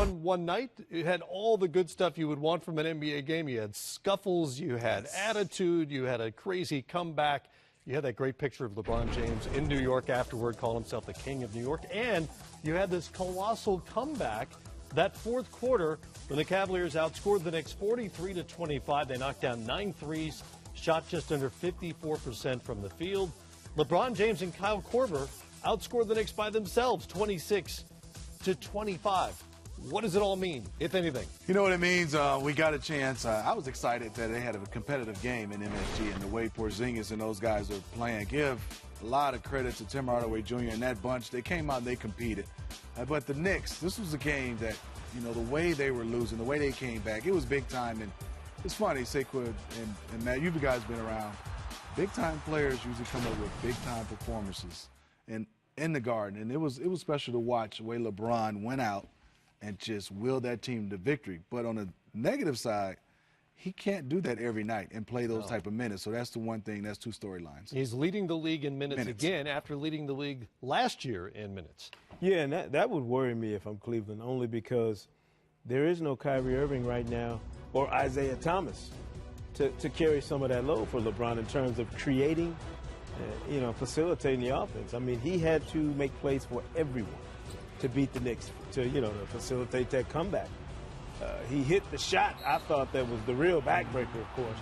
won one night. It had all the good stuff you would want from an NBA game. You had scuffles, you had attitude, you had a crazy comeback. You had that great picture of LeBron James in New York afterward, calling himself the king of New York. And you had this colossal comeback that fourth quarter when the Cavaliers outscored the Knicks 43-25. They knocked down 9 threes, shot just under 54% from the field. LeBron James and Kyle Korver outscored the Knicks by themselves 26-25. What does it all mean, if anything? You know what it means? We got a chance. I was excited that they had a competitive game in MSG, and the way Porzingis and those guys are playing. Give a lot of credit to Tim Hardaway Jr. and that bunch. They came out and they competed. But the Knicks, this was a game that, you know, the way they were losing, the way they came back, it was big time. And it's funny, Saquon and Matt, you guys been around. Big-time players usually come up with big-time performances in the Garden. And it was special to watch the way LeBron went out and just willed that team to victory. But on the negative side, he can't do that every night and play those type of minutes. So that's the one thing. That's two storylines. He's leading the league in minutes again after leading the league last year in minutes. Yeah, and that would worry me if I'm Cleveland, only because there is no Kyrie Irving right now or Isaiah Thomas to carry some of that load for LeBron in terms of creating, facilitating the offense. I mean, he had to make plays for everyone to beat the Knicks, to facilitate that comeback. He hit the shot. I thought that was the real backbreaker, of course.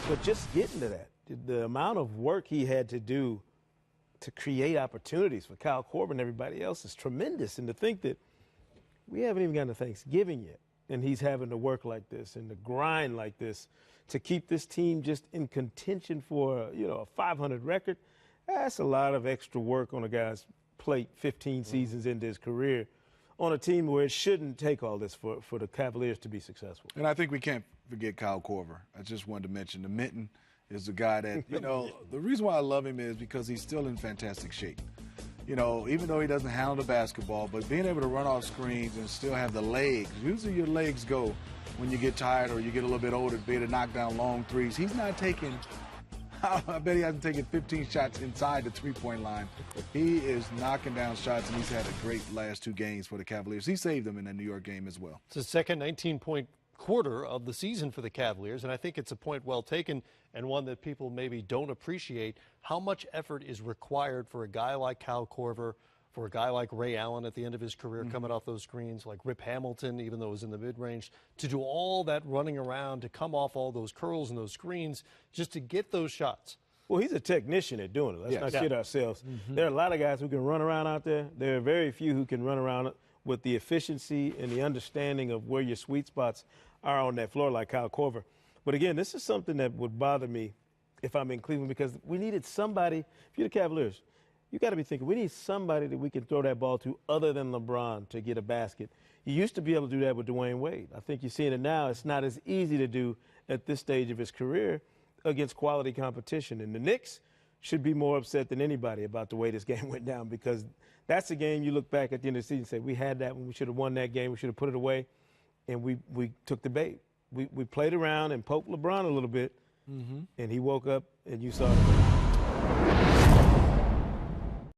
But just getting to that, the amount of work he had to do to create opportunities for Kyle Korver and everybody else is tremendous. And to think that we haven't even gotten to Thanksgiving yet, and he's having to work like this and to grind like this to keep this team just in contention for, a 500 record, that's a lot of extra work on a guy's plate 15 seasons into his career on a team where it shouldn't take all this for the Cavaliers to be successful. And I think we can't forget Kyle Korver. I just wanted to mention the Mitten is the guy that, the reason why I love him is because he's still in fantastic shape. Even though he doesn't handle the basketball, but being able to run off screens and still have the legs. Usually your legs go when you get tired or you get a little bit older to be able to knock down long threes. He's not taking I bet he hasn't taken 15 shots inside the three-point line. He is knocking down shots, and he's had a great last 2 games for the Cavaliers. He saved them in the New York game as well. It's the second 19-point quarter of the season for the Cavaliers, and I think it's a point well taken and one that people maybe don't appreciate. How much effort is required for a guy like Kyle Korver, for a guy like Ray Allen at the end of his career coming off those screens, like Rip Hamilton, even though it was in the mid-range, to do all that running around, to come off all those curls and those screens, just to get those shots. Well, he's a technician at doing it. Let's not kid ourselves. There are a lot of guys who can run around out there. There are very few who can run around with the efficiency and the understanding of where your sweet spots are on that floor like Kyle Korver. But, again, this is something that would bother me if I'm in Cleveland because we needed somebody. If you're the Cavaliers, you got to be thinking, we need somebody that we can throw that ball to other than LeBron to get a basket. You used to be able to do that with Dwayne Wade. I think you're seeing it now. It's not as easy to do at this stage of his career against quality competition. And the Knicks should be more upset than anybody about the way this game went down because that's a game you look back at the end of the season and say, we had that one. We should have won that game. We should have put it away. And we took the bait. We played around and poked LeBron a little bit, and he woke up and you saw it.